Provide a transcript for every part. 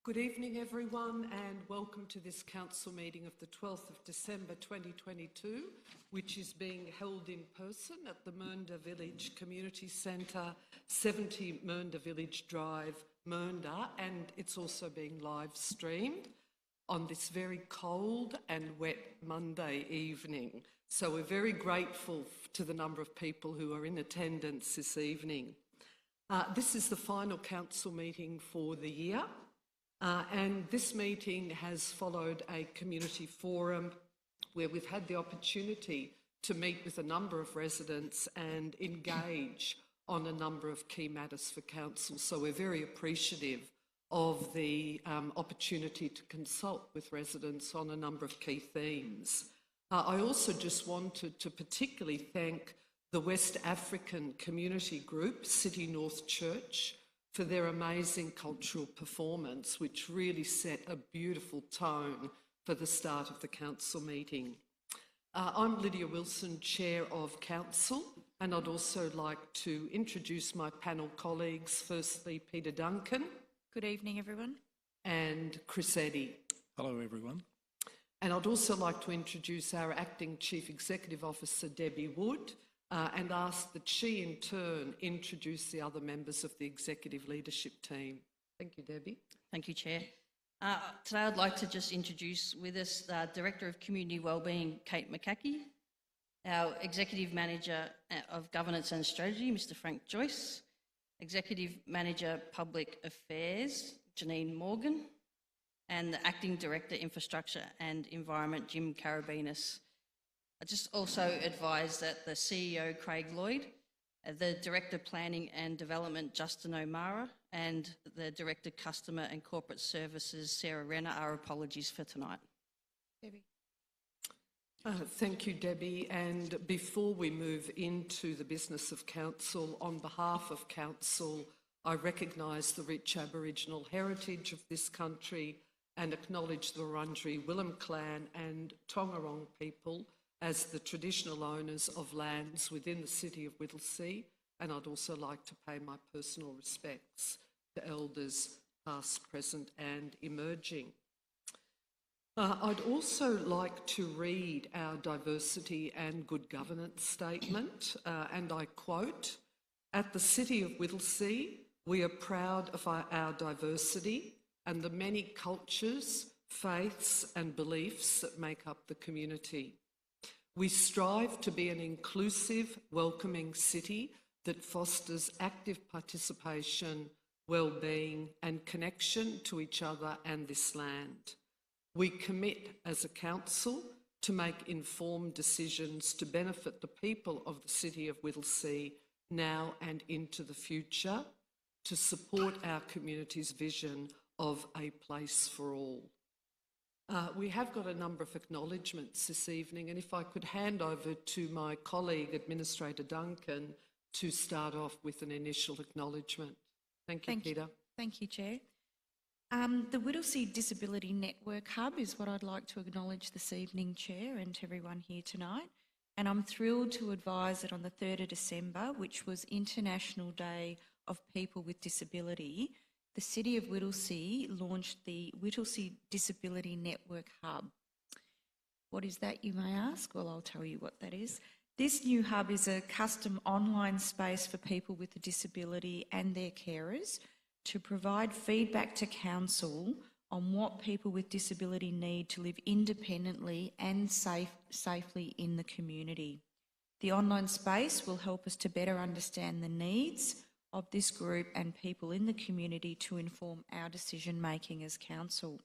Good evening everyone and welcome to this council meeting of the 12th of December 2022, which is being held in person at the Mernda Village Community Centre, 70 Mernda Village Drive, Mernda, and it's also being live streamed on this very cold and wet Monday evening. So we're very grateful to the number of people who are in attendance this evening. This is the final council meeting for the year. And this meeting has followed a community forum where we've had the opportunity to meet with a number of residents and engage on a number of key matters for council. So we're very appreciative of the opportunity to consult with residents on a number of key themes. I also just wanted to particularly thank the West African community group, City North Church, for their amazing cultural performance, which really set a beautiful tone for the start of the council meeting. I'm Lydia Wilson, Chair of Council, and I'd also like to introduce my panel colleagues. Firstly, Peter Duncan. Good evening, everyone. And Chris Eddy. Hello, everyone. And I'd also like to introduce our Acting Chief Executive Officer, Debbie Wood, and ask that she in turn introduce the other members of the executive leadership team. Thank you, Debbie. Thank you, Chair. Today I'd like to just introduce with us the Director of Community Wellbeing, Kate McCackey, our Executive Manager of Governance and Strategy, Mr Frank Joyce, Executive Manager Public Affairs, Janine Morgan, and the Acting Director Infrastructure and Environment, Jim Carabinas. I just also advise that the CEO, Craig Lloyd, the Director Planning and Development, Justin O'Mara, and the Director Customer and Corporate Services, Sarah Renner, our apologies for tonight. Debbie. Thank you, Debbie. And before we move into the business of Council, on behalf of Council, I recognise the rich Aboriginal heritage of this country and acknowledge the Wurundjeri Willem clan and Tongarong people as the traditional owners of lands within the city of Whittlesea, and I'd also like to pay my personal respects to elders past, present and emerging. I'd also like to read our diversity and good governance statement, and I quote, "At the city of Whittlesea, we are proud of our diversity and the many cultures, faiths and beliefs that make up the community. We strive to be an inclusive, welcoming city that fosters active participation, well-being and connection to each other and this land. We commit as a council to make informed decisions to benefit the people of the city of Whittlesea now and into the future, to support our community's vision of a place for all." We have got a number of acknowledgements this evening, and if I could hand over to my colleague, Administrator Duncan, to start off with an initial acknowledgement. Thank you, Peter. Thank you, Chair. The Whittlesea Disability Network Hub is what I'd like to acknowledge this evening, Chair, and to everyone here tonight. And I'm thrilled to advise that on the 3rd of December, which was International Day of People with Disability, the City of Whittlesea launched the Whittlesea Disability Network Hub. What is that, you may ask? Well, I'll tell you what that is. This new hub is a custom online space for people with a disability and their carers to provide feedback to Council on what people with disability need to live independently and safely in the community. The online space will help us to better understand the needs of this group and people in the community to inform our decision making as Council.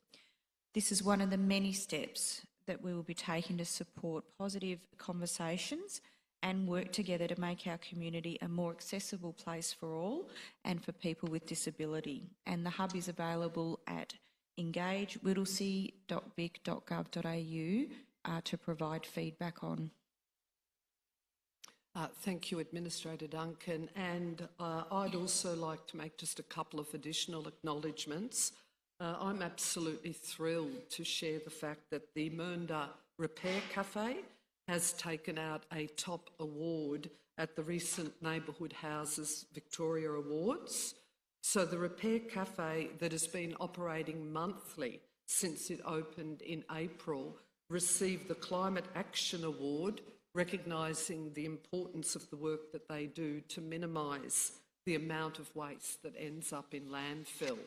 This is one of the many steps that we will be taking to support positive conversations and work together to make our community a more accessible place for all and for people with disability. And the hub is available at engagewhittlesea.vic.gov.au to provide feedback on. Thank you, Administrator Duncan. And I'd also like to make just a couple of additional acknowledgements. I'm absolutely thrilled to share the fact that the Mernda Repair Cafe has taken out a top award at the recent Neighbourhood Houses Victoria Awards So the Repair Cafe that has been operating monthly since it opened in April received the Climate Action Award, recognising the importance of the work that they do to minimise the amount of waste that ends up in landfill.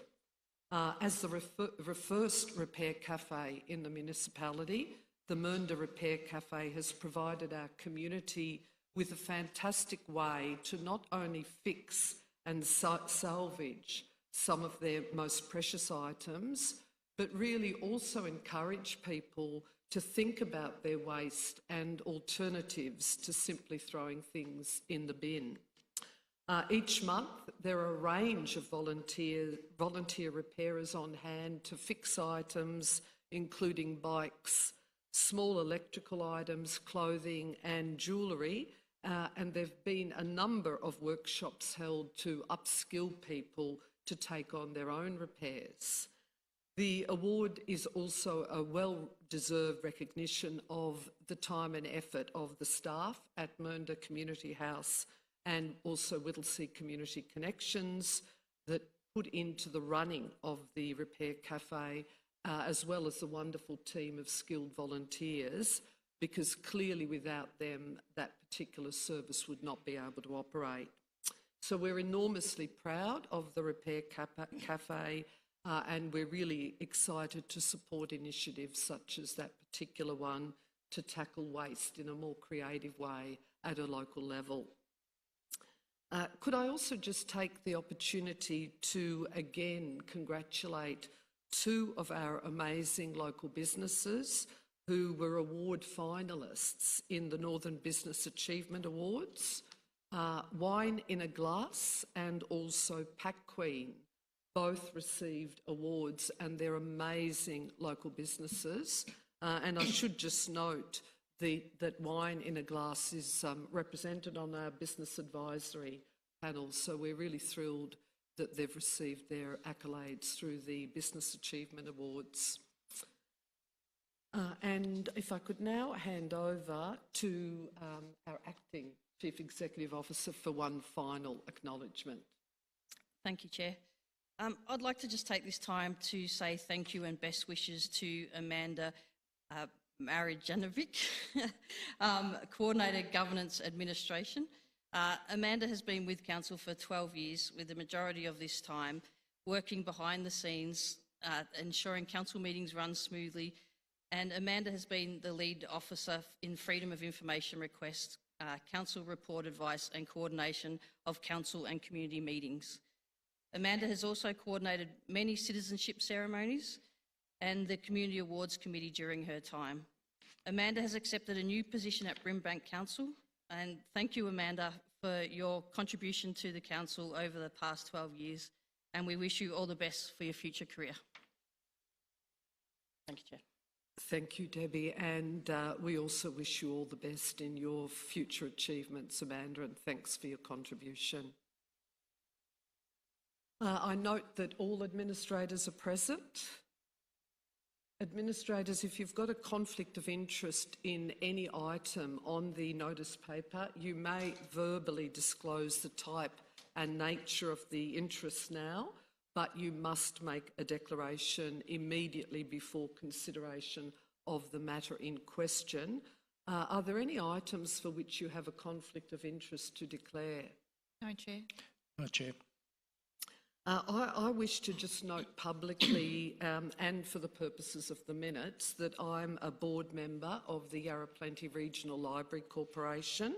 As the first repair cafe in the municipality, the Mernda Repair Cafe has provided our community with a fantastic way to not only fix and salvage some of their most precious items, but really also encourage people to think about their waste and alternatives to simply throwing things in the bin. Each month, there are a range of volunteer repairers on hand to fix items, including bikes, small electrical items, clothing and jewellery, and there have been a number of workshops held to upskill people to take on their own repairs. The award is also a well-deserved recognition of the time and effort of the staff at Mernda Community House and also Whittlesea Community Connections that put into the running of the Repair Cafe, as well as the wonderful team of skilled volunteers, because clearly without them, that particular service would not be able to operate. So we're enormously proud of the Repair Cafe, and we're really excited to support initiatives such as that particular one to tackle waste in a more creative way at a local level. Could I also just take the opportunity to again congratulate two of our amazing local businesses who were award finalists in the Northern Business Achievement Awards, Wine in a Glass and also Pack Queen. Both received awards and they're amazing local businesses. And I should just note that Wine in a Glass is represented on our business advisory panel, so we're really thrilled that they've received their accolades through the Business Achievement Awards. And if I could now hand over to our Acting Chief Executive Officer for one final acknowledgement. Thank you, Chair. I'd like to just take this time to say thank you and best wishes to Amanda Marjanovic, Coordinator Governance Administration. Amanda has been with Council for 12 years, with the majority of this time working behind the scenes, ensuring Council meetings run smoothly, and Amanda has been the lead officer in Freedom of Information requests, Council report advice and coordination of Council and community meetings. Amanda has also coordinated many citizenship ceremonies and the Community Awards Committee during her time. Amanda has accepted a new position at Brimbank Council, and thank you, Amanda, for your contribution to the Council over the past 12 years, and we wish you all the best for your future career. Thank you, Chair. Thank you, Debbie, and we also wish you all the best in your future achievements, Amanda, and thanks for your contribution. I note that all administrators are present. Administrators, if you've got a conflict of interest in any item on the notice paper, you may verbally disclose the type and nature of the interest now, but you must make a declaration immediately before consideration of the matter in question. Are there any items for which you have a conflict of interest to declare? No, Chair. No, Chair. I wish to just note publicly and for the purposes of the minutes that I'm a board member of the Yarra Plenty Regional Library Corporation,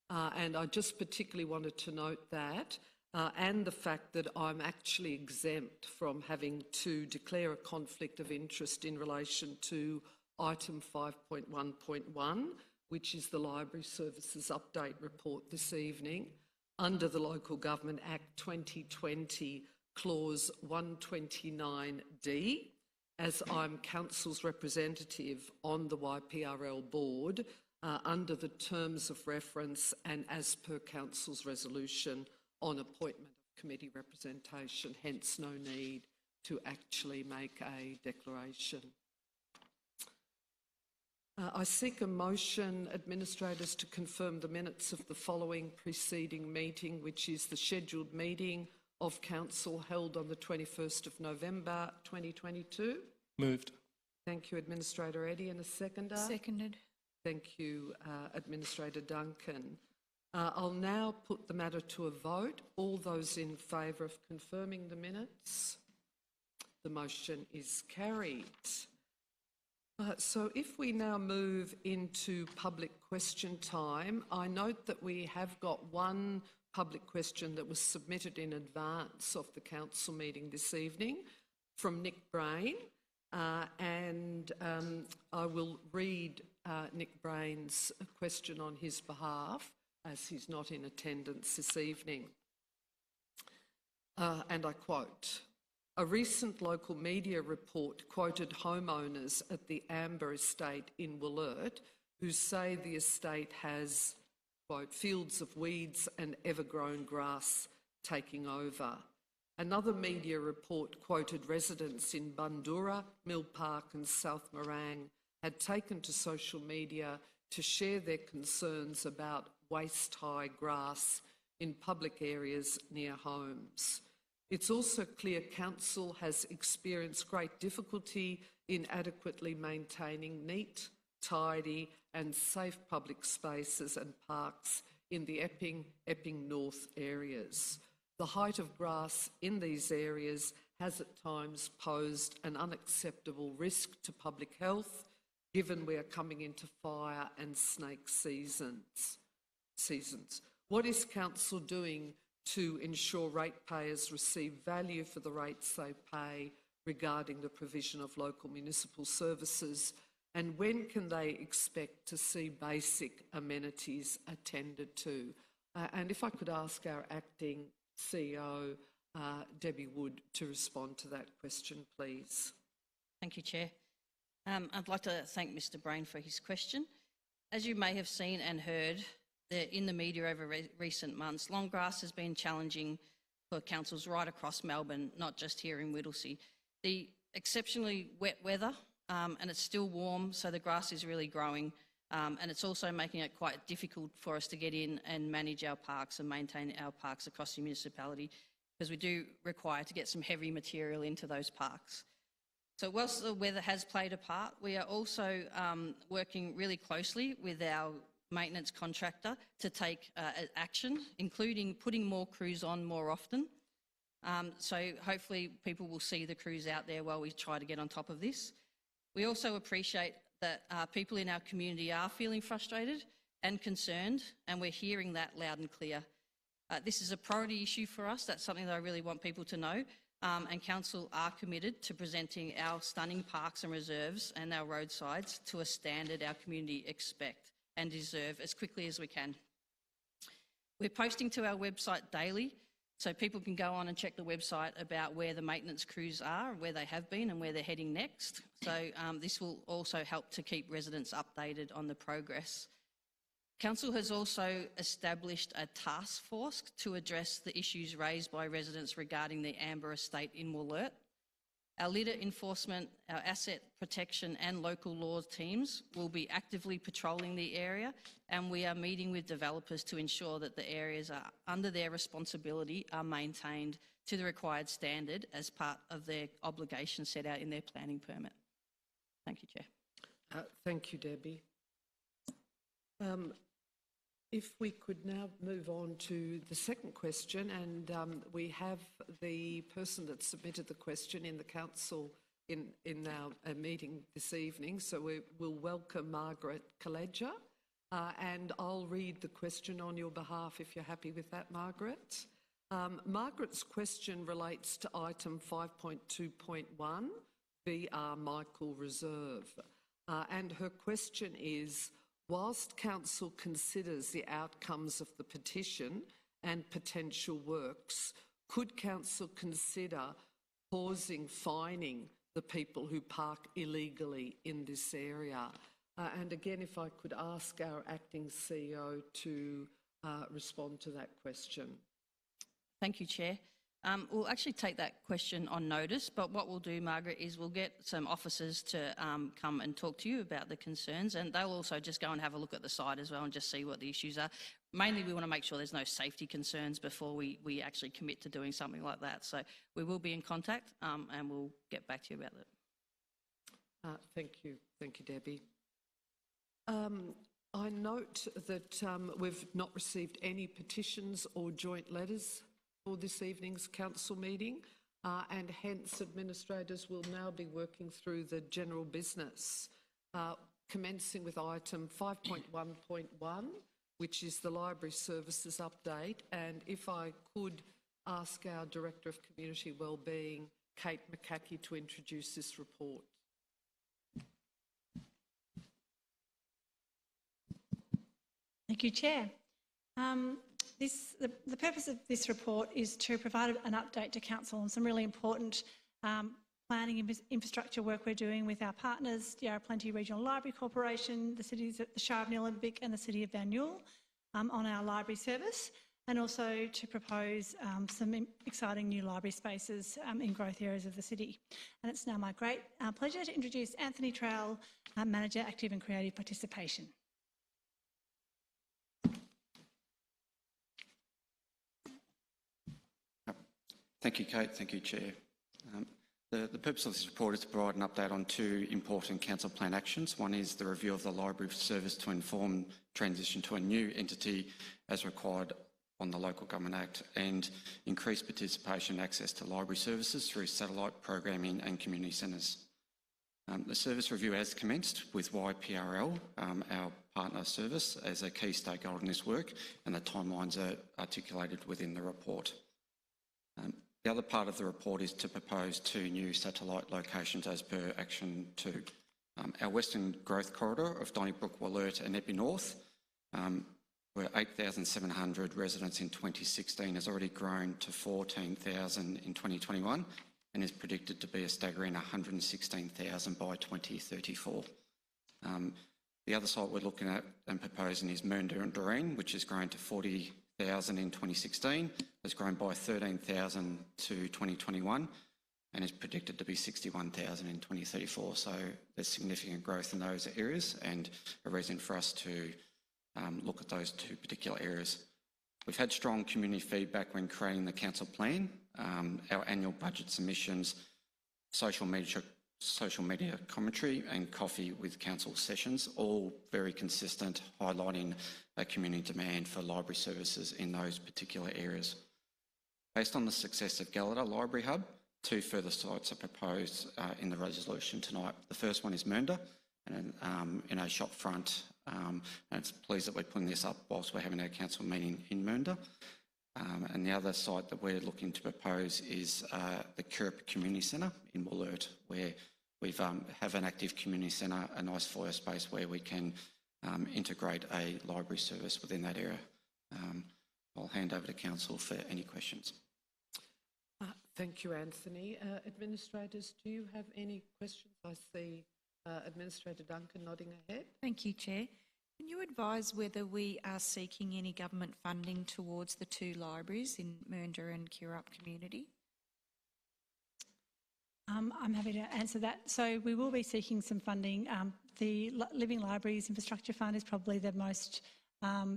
and I just particularly wanted to note that and the fact that I'm actually exempt from having to declare a conflict of interest in relation to item 5.1.1, which is the Library Services Update Report this evening, under the Local Government Act 2020, Clause 129D, as I'm Council's representative on the YPRL board under the terms of reference and as per Council's resolution on appointment of committee representation, hence no need to actually make a declaration. I seek a motion, administrators, to confirm the minutes of the following preceding meeting, which is the scheduled meeting of Council held on the 21st of November 2022? Moved. Thank you, Administrator Eddy. And a seconder? Seconded. Thank you, Administrator Duncan. I'll now put the matter to a vote. All those in favour of confirming the minutes? The motion is carried. So if we now move into public question time, I note that we have got one public question that was submitted in advance of the council meeting this evening from Nick Brain, and I will read Nick Brain's question on his behalf as he's not in attendance this evening. And I quote, "A recent local media report quoted homeowners at the Amber Estate in Wollert who say the estate has, quote, fields of weeds and ever-grown grass taking over. Another media report quoted residents in Bundoora, Mill Park and South Morang had taken to social media to share their concerns about waist-high grass in public areas near homes. It's also clear Council has experienced great difficulty in adequately maintaining neat, tidy and safe public spaces and parks in the Epping North areas. The height of grass in these areas has at times posed an unacceptable risk to public health, given we are coming into fire and snake seasons. What is Council doing to ensure ratepayers receive value for the rates they pay regarding the provision of local municipal services, and when can they expect to see basic amenities attended to?" And if I could ask our acting CEO, Debbie Wood, to respond to that question, please. Thank you, Chair. I'd like to thank Mr Brain for his question. As you may have seen and heard in the media over recent months, long grass has been challenging for councils right across Melbourne, not just here in Whittlesea. The exceptionally wet weather, and it's still warm, so the grass is really growing, and it's also making it quite difficult for us to get in and manage our parks and maintain our parks across the municipality, because we do require to get some heavy material into those parks. So whilst the weather has played a part, we are also working really closely with our maintenance contractor to take action, including putting more crews on more often. So hopefully people will see the crews out there while we try to get on top of this. We also appreciate that people in our community are feeling frustrated and concerned, and we're hearing that loud and clear. This is a priority issue for us. That's something that I really want people to know. And Council are committed to presenting our stunning parks and reserves and our roadsides to a standard our community expect and deserve as quickly as we can. We're posting to our website daily, so people can go on and check the website about where the maintenance crews are, where they have been and where they're heading next. So this will also help to keep residents updated on the progress. Council has also established a task force to address the issues raised by residents regarding the Amber Estate in Wollert. Our litter enforcement, our asset protection and local law teams will be actively patrolling the area, and we are meeting with developers to ensure that the areas are under their responsibility are maintained to the required standard as part of their obligation set out in their planning permit. Thank you, Chair. Thank you, Debbie. If we could now move on to the second question, and we have the person that submitted the question in the council in our meeting this evening, so we'll welcome Margaret Kaleja, and I'll read the question on your behalf if you're happy with that, Margaret. Margaret's question relates to item 5.2.1, VR Michael Reserve, and her question is, whilst Council considers the outcomes of the petition and potential works, could Council consider pausing fining the people who park illegally in this area? And again, if I could ask our acting CEO to respond to that question. Thank you, Chair. We'll actually take that question on notice, but what we'll do, Margaret, is we'll get some officers to come and talk to you about the concerns, and they'll also just go and have a look at the site as well and just see what the issues are. mainly we want to make sure there's no safety concerns before we actually commit to doing something like that. So we will be in contact and we'll get back to you about it. Thank you, Debbie. I note that we've not received any petitions or joint letters for this evening's council meeting, and hence administrators will now be working through the general business, commencing with item 5.1.1, which is the library services update. And if I could ask our Director of Community Wellbeing, Kate McCackey, to introduce this report. Thank you, Chair. The purpose of this report is to provide an update to Council on some really important planning and infrastructure work we're doing with our partners, Yarra Plenty Regional Library Corporation, the cities at the Shire of Nillumbik and the City of Banyule on our library service, and also to propose some exciting new library spaces in growth areas of the city. And it's now my great pleasure to introduce Anthony Trowell, Manager, Active and Creative Participation. Thank you, Kate. Thank you, Chair. The purpose of this report is to provide an update on two important council plan actions. One is the review of the library service to inform transition to a new entity as required on the Local Government Act, and increase participation and access to library services through satellite programming and community centres. The service review has commenced with YPRL, our partner service, as a key stakeholder in this work, and the timelines are articulated within the report. The other part of the report is to propose two new satellite locations as per Action 2. Our Western Growth Corridor of Donnybrook, Wollert and Epping North, where 8,700 residents in 2016 has already grown to 14,000 in 2021 and is predicted to be a staggering 116,000 by 2034. The other site we're looking at and proposing is Mernda and Doreen, which has grown to 40,000 in 2016, has grown by 13,000 to 2021 and is predicted to be 61,000 in 2034. So there's significant growth in those areas and a reason for us to look at those two particular areas. We've had strong community feedback when creating the council plan. Our annual budget submissions, social media commentary and coffee with council sessions, all very consistent, highlighting a community demand for library services in those particular areas. Based on the success of Gallata Library Hub, two further sites are proposed in the resolution tonight. The first one is Mernda, and in a shop front, and it's pleased that we're putting this up whilst we're having our council meeting in Mernda. And the other site that we're looking to propose is the Kirp Community Centre in Wollert, where we have an active community centre, a nice foyer space where we can integrate a library service within that area. I'll hand over to Council for any questions. Thank you, Anthony. Administrators, do you have any questions? I see Administrator Duncan nodding ahead. Thank you, Chair. Can you advise whether we are seeking any government funding towards the two libraries in Mernda and Kirup community? I'm happy to answer that. So we will be seeking some funding. The Living Libraries Infrastructure Fund is probably the most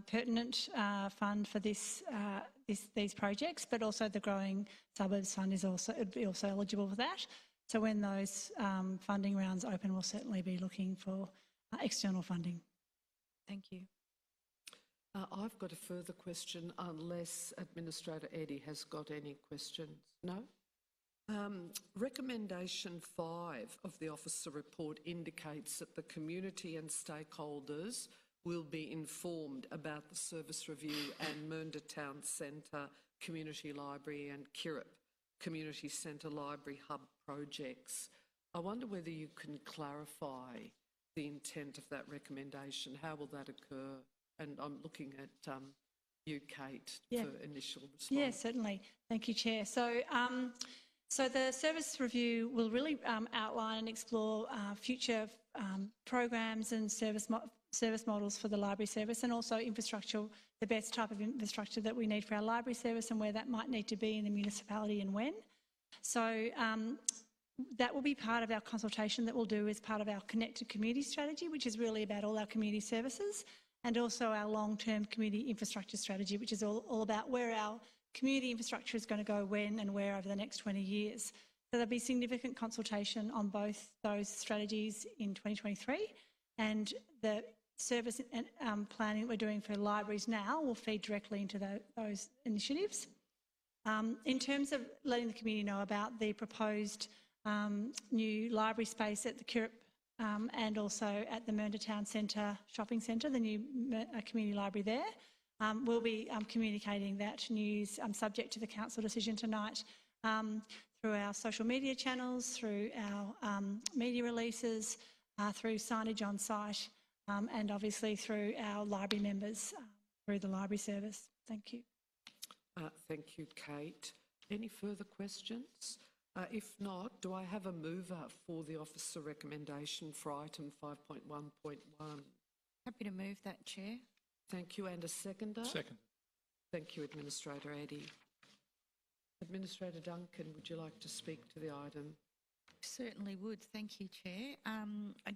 pertinent fund for these projects, but also the Growing Suburbs Fund is also eligible for that. So when those funding rounds open, we'll certainly be looking for external funding. Thank you. I've got a further question, unless Administrator Eddy has got any questions. No? Recommendation 5 of the Officer Report indicates that the community and stakeholders will be informed about the service review and Mernda Town Centre Community Library and Kirup Community Centre Library Hub projects. I wonder whether you can clarify the intent of that recommendation. How will that occur? And I'm looking at you, Kate, for initial response. Yeah, certainly. Thank you, Chair. So the service review will really outline and explore future programs and service models for the library service, and also infrastructure, the best type of infrastructure that we need for our library service and where that might need to be in the municipality and when. So that will be part of our consultation that we'll do as part of our Connected Community strategy, which is really about all our community services. and also our long-term community infrastructure strategy, which is all about where our community infrastructure is going to go when and where over the next 20 years. So there'll be significant consultation on both those strategies in 2023, and the service and planning that we're doing for libraries now will feed directly into those initiatives. In terms of letting the community know about the proposed new library space at the Curup and also at the Mernda Town Centre Shopping Centre, the new community library there, we'll be communicating that news subject to the council decision tonight through our social media channels, through our media releases, through signage on site, and obviously through our library members through the library service. Thank you. Thank you, Kate. Any further questions? If not, do I have a mover for the officer recommendation for item 5.1.1? Happy to move that, Chair. Thank you. And a seconder? Second. Thank you, Administrator Eddy. Administrator Duncan, would you like to speak to the item? Certainly would. Thank you, Chair.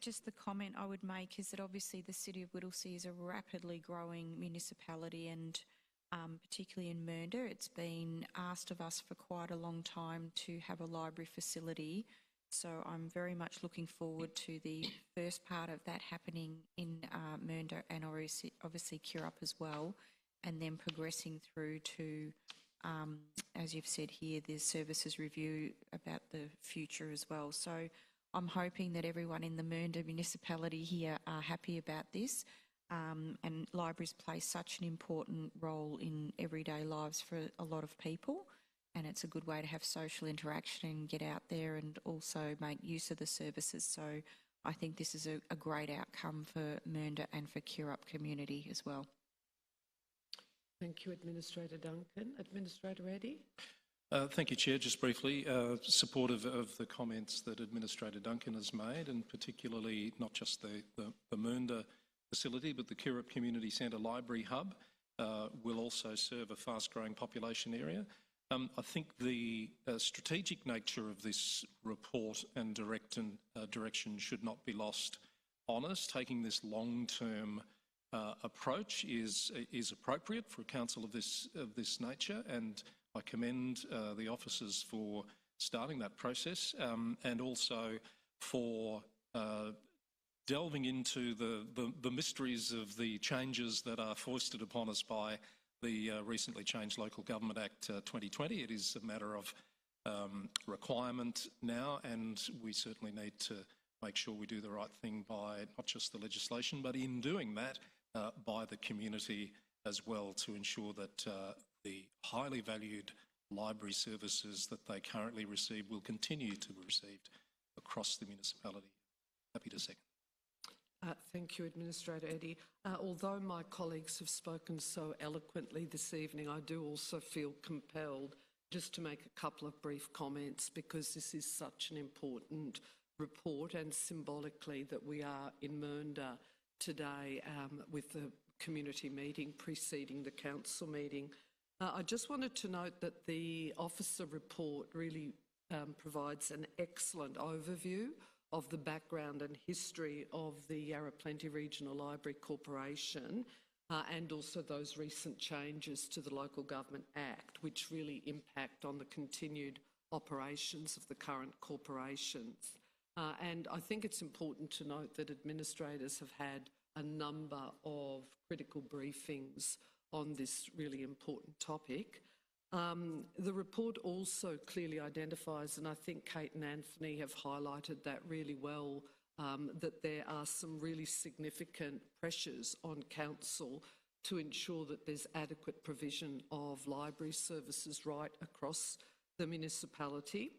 Just the comment I would make is that obviously the City of Whittlesea is a rapidly growing municipality, and particularly in Mernda, it's been asked of us for quite a long time to have a library facility. So I'm very much looking forward to the first part of that happening in Mernda and obviously Curup as well, and then progressing through to, as you've said here, the services review about the future as well. So I'm hoping that everyone in the Mernda municipality here are happy about this. And libraries play such an important role in everyday lives for a lot of people, and it's a good way to have social interaction and get out there and also make use of the services. So I think this is a great outcome for Mernda and for Curup community as well. Thank you, Administrator Duncan. Administrator Eddy? Thank you, Chair. Just briefly, supportive of the comments that Administrator Duncan has made, and particularly not just the Mernda facility, but the Curup Community Centre Library Hub will also serve a fast-growing population area. I think the strategic nature of this report and direction should not be lost on us. Taking this long-term approach is appropriate for a council of this nature, and I commend the officers for starting that process and also for delving into the mysteries of the changes that are foisted upon us by the recently changed Local Government Act 2020. It is a matter of requirement now, and we certainly need to make sure we do the right thing by not just the legislation, but in doing that, by the community as well, to ensure that the highly valued library services that they currently receive will continue to be received across the municipality. Happy to second. Thank you, Administrator Eddy. Although my colleagues have spoken so eloquently this evening, I do also feel compelled just to make a couple of brief comments, because this is such an important report, and symbolically that we are in Mernda today with the community meeting preceding the council meeting. I just wanted to note that the officer report really provides an excellent overview of the background and history of the Yarra Plenty Regional Library Corporation and also those recent changes to the Local Government Act, which really impact on the continued operations of the current corporations. And I think it's important to note that administrators have had a number of critical briefings on this really important topic. The report also clearly identifies, and I think Kate and Anthony have highlighted that really well, that there are some really significant pressures on council to ensure that there's adequate provision of library services right across the municipality,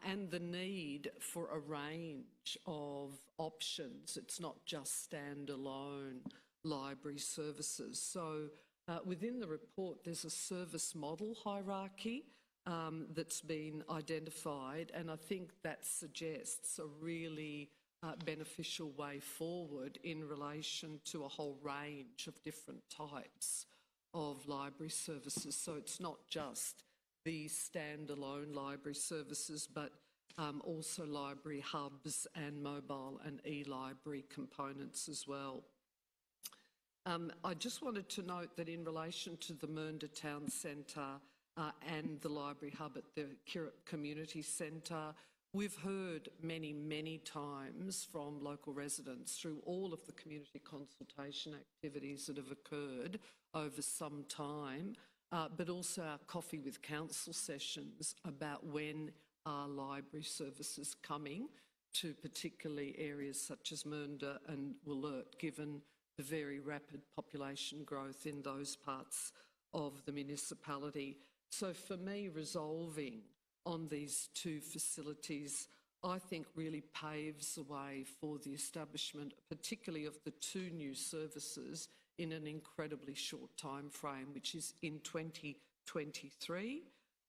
and the need for a range of options. It's not just standalone library services. So within the report, there's a service model hierarchy that's been identified, and I think that suggests a really beneficial way forward in relation to a whole range of different types of library services. So it's not just the standalone library services, but also library hubs and mobile and e-library components as well. I just wanted to note that in relation to the Mernda Town Centre and the Library Hub at the Kirrup Community Centre, we've heard many, many times from local residents through all of the community consultation activities that have occurred over some time, but also our Coffee with Council sessions about when are library services coming to particularly areas such as Mernda and Wollert, given the very rapid population growth in those parts of the municipality. So for me, resolving on these two facilities, I think really paves the way for the establishment, particularly of the two new services in an incredibly short time frame, which is in 2023.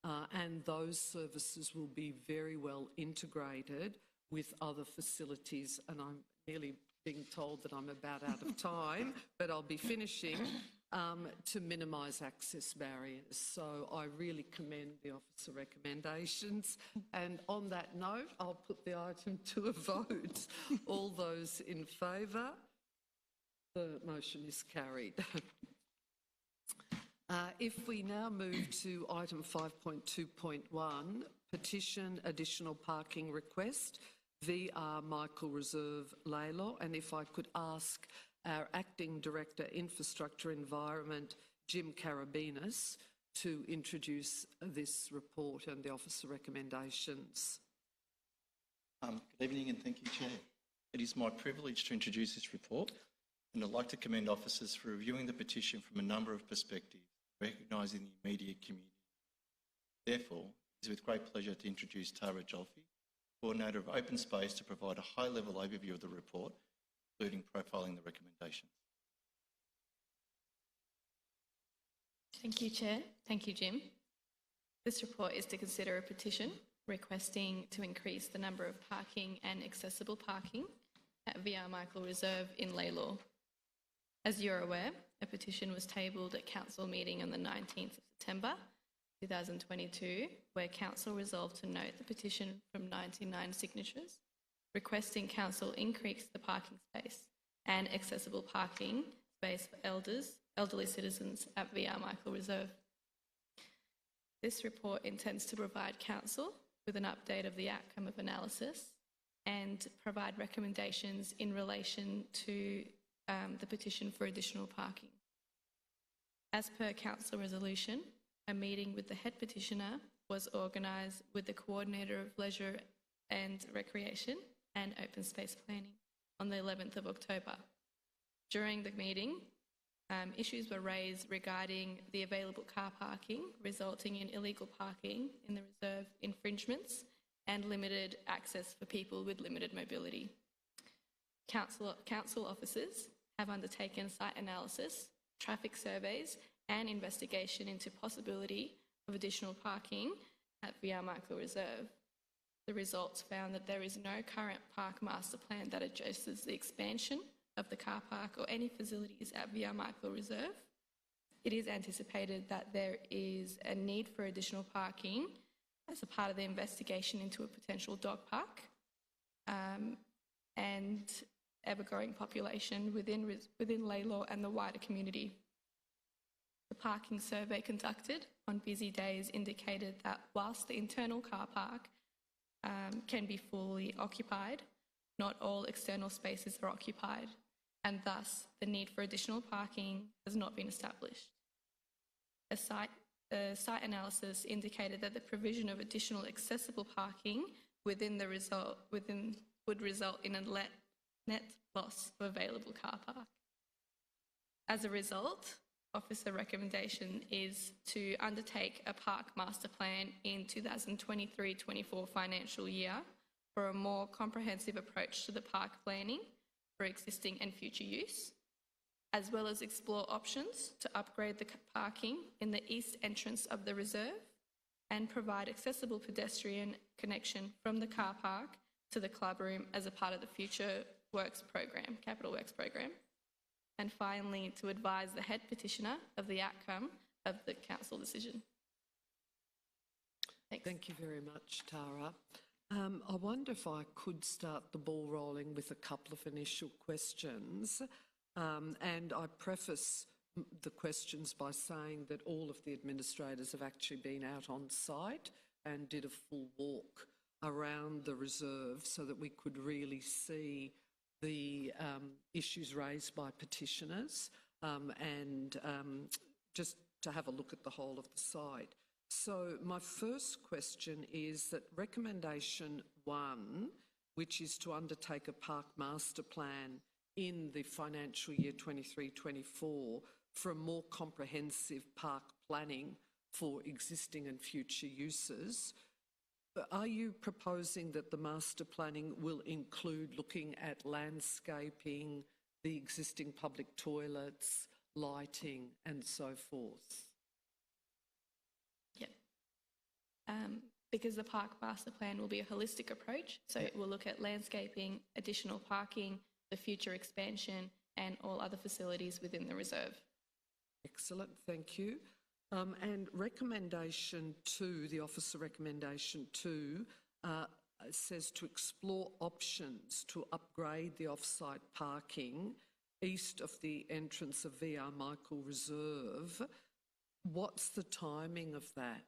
And those services will be very well integrated with other facilities. And I'm nearly being told that I'm about out of time, but I'll be finishing, to minimise access barriers. So I really commend the officer recommendations. And on that note, I'll put the item to a vote. All those in favour? The motion is carried. If we now move to item 5.2.1, petition additional parking request, VR Michael Reserve Laylaw, and if I could ask our Acting Director Infrastructure Environment, Jim Carabinas, to introduce this report and the officer recommendations. Good evening and thank you, Chair. It is my privilege to introduce this report, and I'd like to commend officers for reviewing the petition from a number of perspectives, recognising the immediate community. Therefore, it is with great pleasure to introduce Tara Jolfi, Coordinator of Open Space, to provide a high-level overview of the report, including profiling the recommendations. Thank you, Chair. Thank you, Jim. This report is to consider a petition requesting to increase the number of parking and accessible parking at VR Michael Reserve in Laylaw. As you're aware, a petition was tabled at Council meeting on the 19th of September 2022, where Council resolved to note the petition from 99 signatures, requesting Council increase the parking space and accessible parking space for elderly citizens at VR Michael Reserve. This report intends to provide Council with an update of the outcome of analysis and provide recommendations in relation to the petition for additional parking. As per Council resolution, a meeting with the head petitioner was organised with the Coordinator of Leisure and Recreation and Open Space Planning on the 11th of October. During the meeting, issues were raised regarding the available car parking, resulting in illegal parking in the reserve, infringements and limited access for people with limited mobility. Council officers have undertaken site analysis, traffic surveys and investigation into possibility of additional parking at VR Michael Reserve. The results found that there is no current park master plan that addresses the expansion of the car park or any facilities at VR Michael Reserve. It is anticipated that there is a need for additional parking as a part of the investigation into a potential dog park and ever-growing population within Laylaw and the wider community. The parking survey conducted on busy days indicated that whilst the internal car park can be fully occupied, not all external spaces are occupied, and thus the need for additional parking has not been established. A site analysis indicated that the provision of additional accessible parking would result in a net loss of available car park. As a result, officer recommendation is to undertake a park master plan in 2023-24 financial year for a more comprehensive approach to the park planning for existing and future use, as well as explore options to upgrade the parking in the east entrance of the reserve and provide accessible pedestrian connection from the car park to the club room as a part of the future works program, capital works program. And finally, to advise the head petitioner of the outcome of the council decision. Thanks. Thank you very much, Tara. I wonder if I could start the ball rolling with a couple of initial questions. And I preface the questions by saying that all of the administrators have actually been out on site and did a full walk around the reserve so that we could really see the issues raised by petitioners and just to have a look at the whole of the site. So my first question is that recommendation 1, which is to undertake a park master plan in the financial year 23-24 for a more comprehensive park planning for existing and future uses. Are you proposing that the master planning will include looking at landscaping, the existing public toilets, lighting and so forth? Yep. Because the park master plan will be a holistic approach, so it will look at landscaping, additional parking, the future expansion and all other facilities within the reserve. Excellent, thank you. And recommendation 2, the officer recommendation 2, says to explore options to upgrade the off-site parking east of the entrance of VR Michael Reserve. What's the timing of that?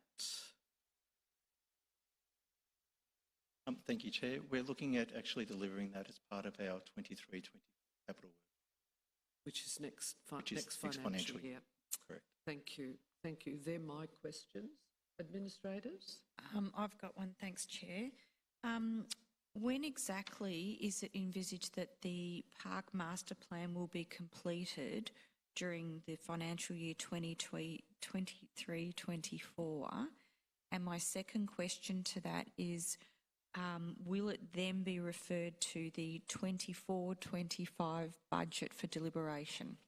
Thank you, Chair. We're looking at actually delivering that as part of our 23-24 capital work. Which is next Next financial year. Correct. Thank you. Thank you. They're my questions. Administrators? I've got one, thanks, Chair. When exactly is it envisaged that the park master plan will be completed during the financial year 23-24? And my second question to that is, will it then be referred to the 24-25 budget for deliberation?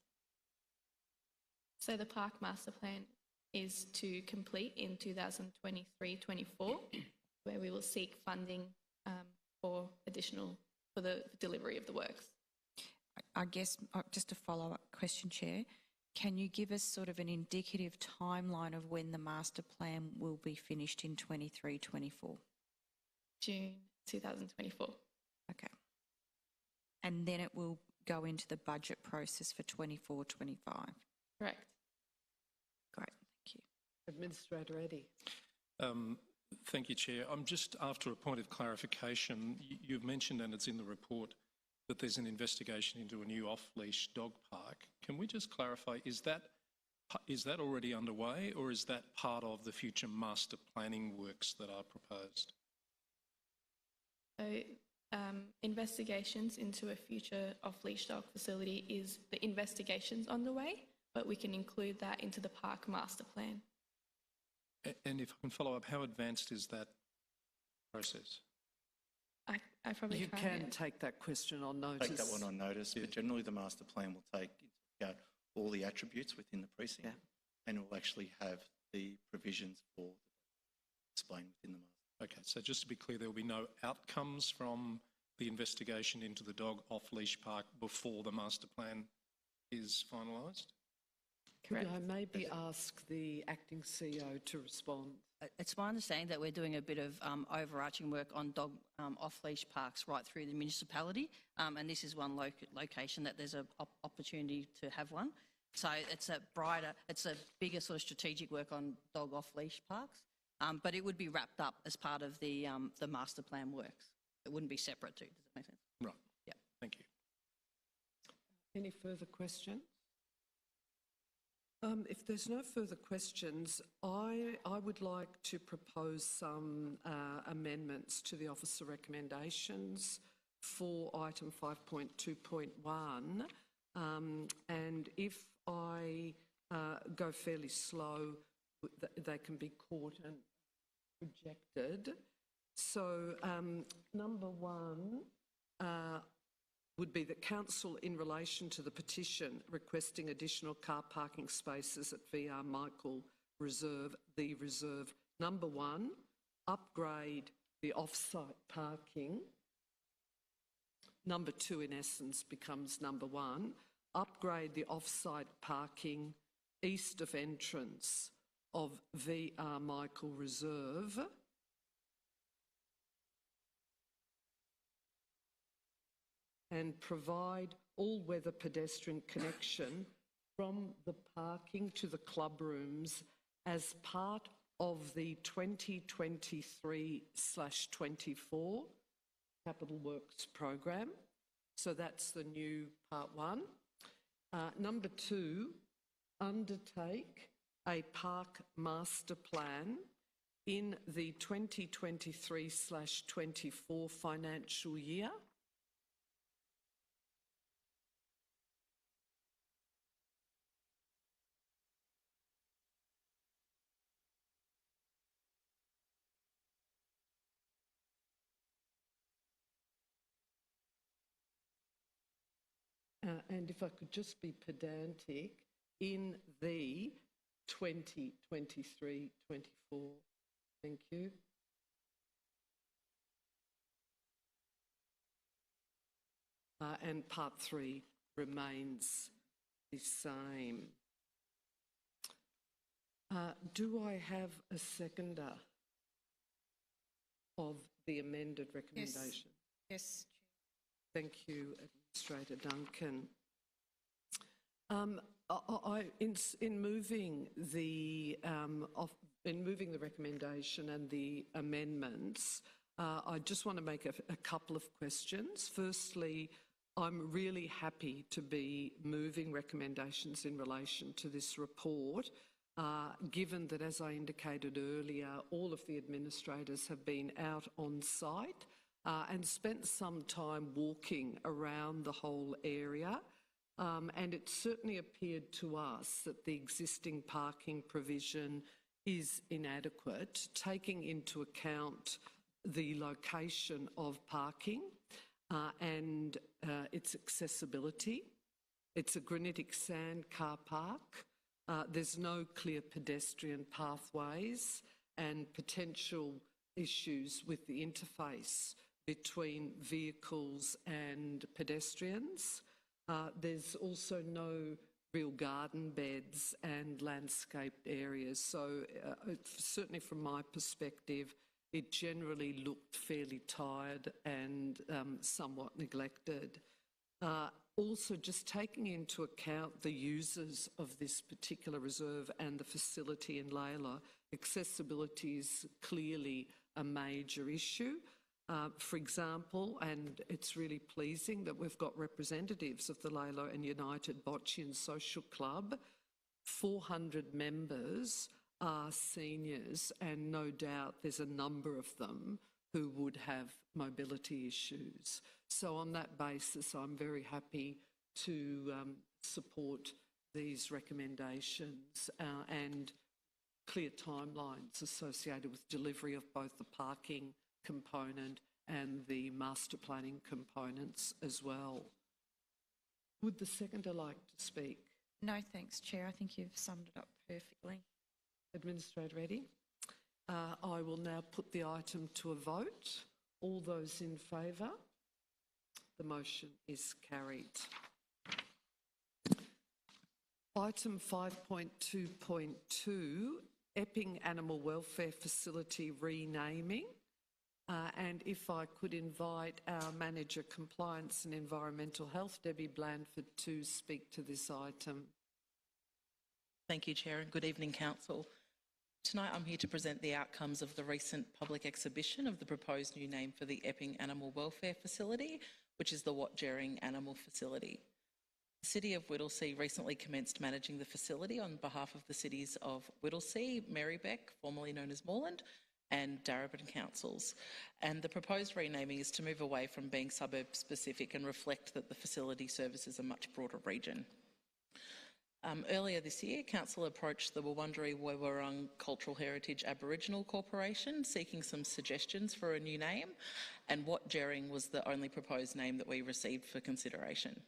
So the park master plan is to complete in 2023-24, where we will seek funding for the delivery of the works. I guess just a follow-up question, Chair. Can you give us sort of an indicative timeline of when the master plan will be finished in 23-24? June 2024. Okay. And then it will go into the budget process for 24-25? Correct. Great, thank you. Administrator Eddy. Thank you, Chair. I'm just after a point of clarification. You've mentioned, and it's in the report, that there's an investigation into a new off-leash dog park. Can we just clarify, is that already underway, or is that part of the future master planning works that are proposed? So investigations into a future off-leash dog facility is the investigations on the way, but we can include that into the park master plan. And if I can follow up, how advanced is that process? I probably You can't can answer. take that question on notice. Take that one on notice, but generally the master plan will take into account all the attributes within the precinct and it will actually have the provisions for explained within the master. Okay, so just to be clear, there will be no outcomes from the investigation into the dog off-leash park before the master plan is finalised? Could Correct. I maybe ask the acting CEO to respond? It's my understanding that we're doing a bit of overarching work on dog off-leash parks right through the municipality, and this is one location that there's an opportunity to have one. So it's a bigger sort of strategic work on dog off-leash parks, but it would be wrapped up as part of the master plan works. It wouldn't be separate too. Does that make sense? Right. Yeah. Thank you. Any further questions? If there's no further questions, I would like to propose some amendments to the officer recommendations for item 5.2.1. And if I go fairly slow, they can be caught and rejected. So number 1 would be that council, in relation to the petition requesting additional car parking spaces at VR Michael Reserve, the reserve, number 1, upgrade the off-site parking. Number 2, in essence, becomes number 1, upgrade the off-site parking east of entrance of VR Michael Reserve. And provide all-weather pedestrian connection from the parking to the club rooms as part of the 2023/24 Capital Works program. So that's the new part one. Number two, undertake a park master plan in the 2023/24 financial year. And if I could just be pedantic, in the 2023/24. Thank you. And part three remains the same. Do I have a seconder of the amended recommendation? Yes. Thank you, Administrator Duncan. In moving the recommendation and the amendments, I just want to make a couple of questions. Firstly, I'm really happy to be moving recommendations in relation to this report, given that, as I indicated earlier, all of the administrators have been out on site and spent some time walking around the whole area. And it certainly appeared to us that the existing parking provision is inadequate, taking into account the location of parking and its accessibility. It's a granitic sand car park. There's no clear pedestrian pathways and potential issues with the interface between vehicles and pedestrians. There's also no real garden beds and landscaped areas. So certainly from my perspective, it generally looked fairly tired and somewhat neglected. Also, just taking into account the users of this particular reserve and the facility in Layla, accessibility is clearly a major issue. For example, and it's really pleasing that we've got representatives of the Layla and United Bocce and Social Club. 400 members are seniors, and no doubt there's a number of them who would have mobility issues. So on that basis, I'm very happy to support these recommendations and clear timelines associated with delivery of both the parking component and the master planning components as well. Would the seconder like to speak? No, thanks, Chair. I think you've summed it up perfectly. Administrator Eddy. I will now put the item to a vote. All those in favour? The motion is carried. Item 5.2.2, Epping Animal Welfare Facility renaming. And if I could invite our Manager Compliance and Environmental Health, Debbie Blandford, to speak to this item. Thank you, Chair, and good evening, Council. Tonight I'm here to present the outcomes of the recent public exhibition of the proposed new name for the Epping Animal Welfare Facility, which is the Watjering Animal Facility. The City of Whittlesea recently commenced managing the facility on behalf of the cities of Whittlesea, Marybeck, formerly known as Moreland, and Darebin councils. And the proposed renaming is to move away from being suburb specific and reflect that the facility services a much broader region. Earlier this year, Council approached the Wurundjeri Woiwurrung Cultural Heritage Aboriginal Corporation seeking some suggestions for a new name, and Watjering was the only proposed name that we received for consideration.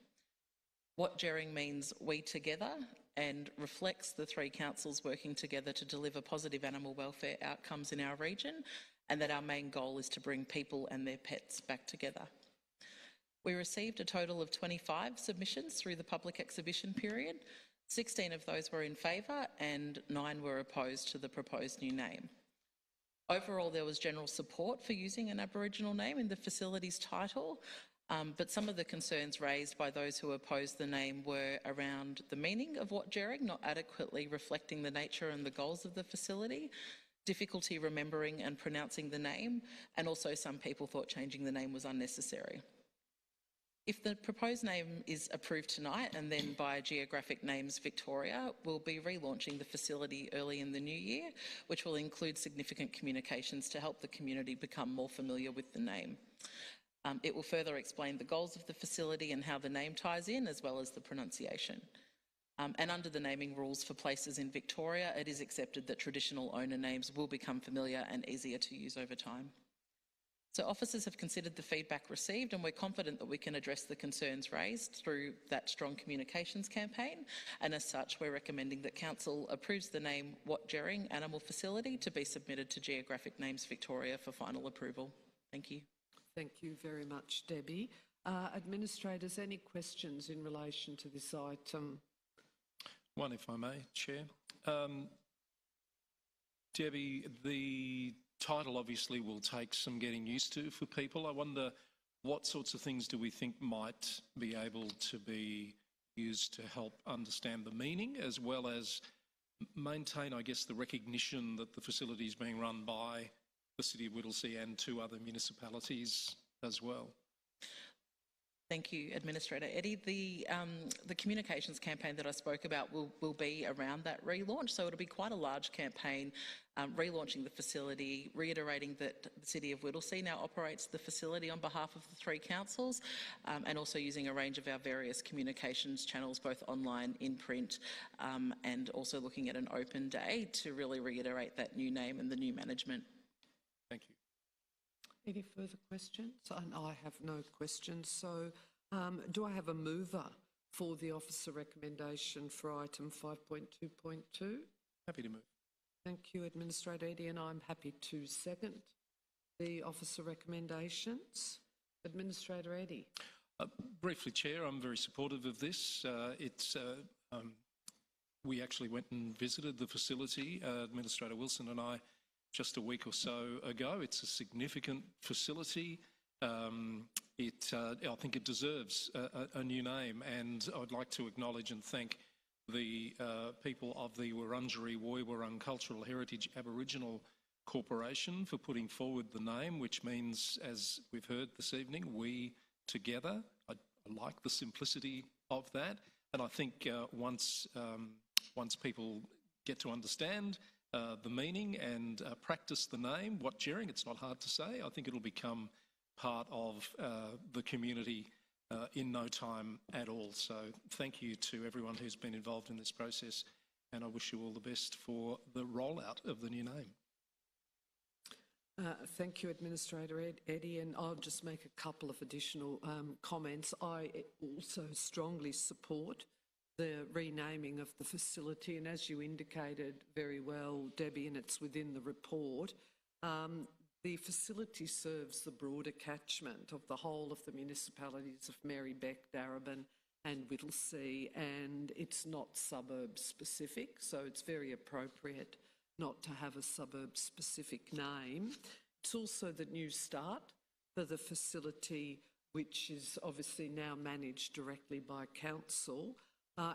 Watjering means we together and reflects the three councils working together to deliver positive animal welfare outcomes in our region, and that our main goal is to bring people and their pets back together. We received a total of 25 submissions through the public exhibition period. 16 of those were in favour and 9 were opposed to the proposed new name. Overall, there was general support for using an Aboriginal name in the facility's title, But some of the concerns raised by those who opposed the name were around the meaning of Watjering, not adequately reflecting the nature and the goals of the facility, difficulty remembering and pronouncing the name, and also some people thought changing the name was unnecessary. If the proposed name is approved tonight and then by Geographic Names Victoria, we'll be relaunching the facility early in the new year, which will include significant communications to help the community become more familiar with the name. It will further explain the goals of the facility and how the name ties in, as well as the pronunciation. And under the naming rules for places in Victoria, it is accepted that traditional owner names will become familiar and easier to use over time. So officers have considered the feedback received, and we're confident that we can address the concerns raised through that strong communications campaign. And as such, we're recommending that Council approves the name Watjering Animal Facility to be submitted to Geographic Names Victoria for final approval. Thank you. Thank you very much, Debbie. Administrators, any questions in relation to this item? One, if I may, Chair. Debbie, the title obviously will take some getting used to for people. I wonder what sorts of things do we think might be able to be used to help understand the meaning, as well as maintain, I guess, the recognition that the facility is being run by the City of Whittlesea and 2 other municipalities as well. Thank you, Administrator Eddie. The communications campaign that I spoke about will be around that relaunch, so it'll be quite a large campaign, relaunching the facility, reiterating that the City of Whittlesea now operates the facility on behalf of the 3 councils, and also using a range of our various communications channels, both online, in print, and also looking at an open day to really reiterate that new name and the new management. Thank you. Any further questions? And I have no questions. So do I have a mover for the officer recommendation for item 5.2.2? Happy to move. Thank you, Administrator Eddie, and I'm happy to second the officer recommendations. Administrator Eddie. Briefly, Chair, I'm very supportive of this. We actually went and visited the facility, Administrator Wilson and I, just a week or so ago. It's a significant facility. I think it deserves a new name, and I'd like to acknowledge and thank the people of the Wurundjeri Woiwurrung Cultural Heritage Aboriginal Corporation for putting forward the name, which means, as we've heard this evening, we together. I like the simplicity of that, and I think once people get to understand the meaning and practice the name, Watjering, it's not hard to say, I think it'll become part of the community in no time at all. So thank you to everyone who's been involved in this process, and I wish you all the best for the rollout of the new name. Thank you, Administrator Eddie, and I'll just make a couple of additional comments. I also strongly support the renaming of the facility, and as you indicated very well, Debbie, and it's within the report, the facility serves the broader catchment of the whole of the municipalities of Marybeck, Darebin and Whittlesea, and it's not suburb specific, so it's very appropriate not to have a suburb specific name. It's also the new start for the facility, which is obviously now managed directly by council.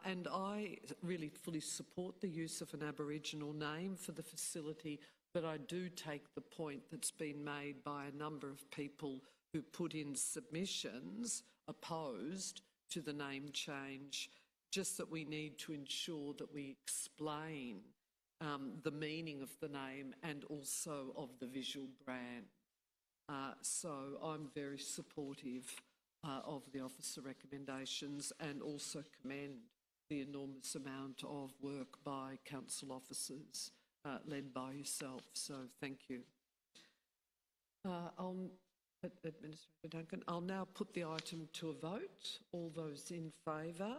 And I really fully support the use of an Aboriginal name for the facility, but I do take the point that's been made by a number of people who put in submissions opposed to the name change, just that we need to ensure that we explain the meaning of the name and also of the visual brand. So I'm very supportive of the officer recommendations, and also commend the enormous amount of work by council officers led by yourself. So thank you. Administrator Duncan, I'll now put the item to a vote. All those in favour?